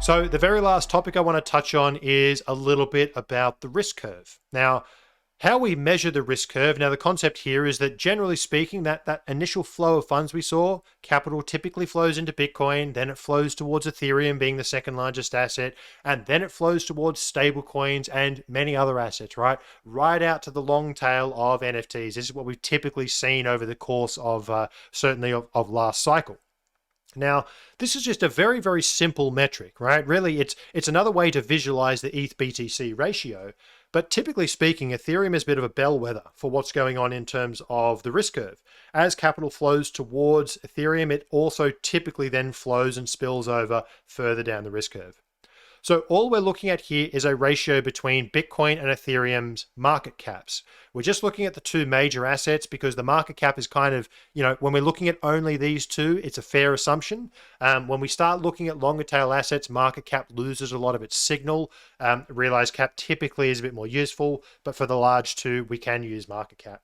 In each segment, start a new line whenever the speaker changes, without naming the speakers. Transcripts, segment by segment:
So the very last topic I want to touch on is a little bit about the risk curve. Now, how we measure the risk curve. Now, the concept here is that generally speaking, that initial flow of funds we saw, capital typically flows into Bitcoin, then it flows towards Ethereum being the second largest asset, and then it flows towards stable coins and many other assets, right? Right out to the long tail of NFTs. This is what we've typically seen over the course of certainly of last cycle. Now, this is just a very, very simple metric, right? Really, it's another way to visualize the ETH BTC ratio. But typically speaking, Ethereum is a bit of a bellwether for what's going on in terms of the risk curve. As capital flows towards Ethereum, it also typically then flows and spills over further down the risk curve. So all we're looking at here is a ratio between Bitcoin and Ethereum's market caps. We're just looking at the two major assets because the market cap is kind of, when we're looking at only these two, it's a fair assumption. When we start looking at longer tail assets, market cap loses a lot of its signal. Realized cap typically is a bit more useful, but for the large two, we can use market cap.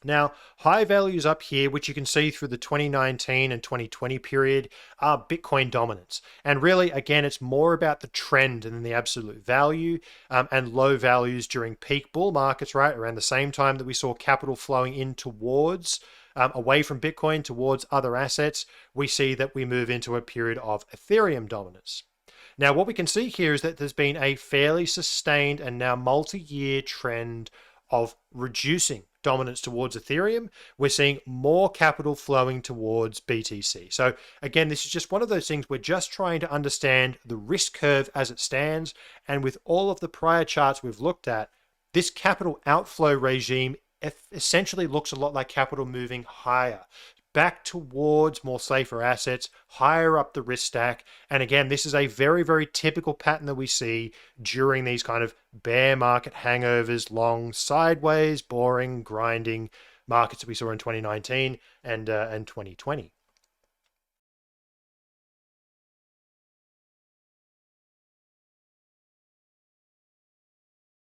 Now, high values up here, which you can see through the 2019 and 2020 period, are Bitcoin dominance. And really, again, it's more about the trend than the absolute value, and low values during peak bull markets, right? Around the same time that we saw capital flowing in towards, away from Bitcoin towards other assets, we see that we move into a period of Ethereum dominance. Now, what we can see here is that there's been a fairly sustained and now multi-year trend of reducing dominance towards Ethereum. We're seeing more capital flowing towards BTC. So again, this is just one of those things we're just trying to understand the risk curve as it stands. And with all of the prior charts we've looked at, this capital outflow regime essentially looks a lot like capital moving higher, back towards more safer assets, higher up the risk stack. And again, this is a very, very typical pattern that we see during these kind of bear market hangovers, long sideways, boring, grinding markets that we saw in 2019 and 2020.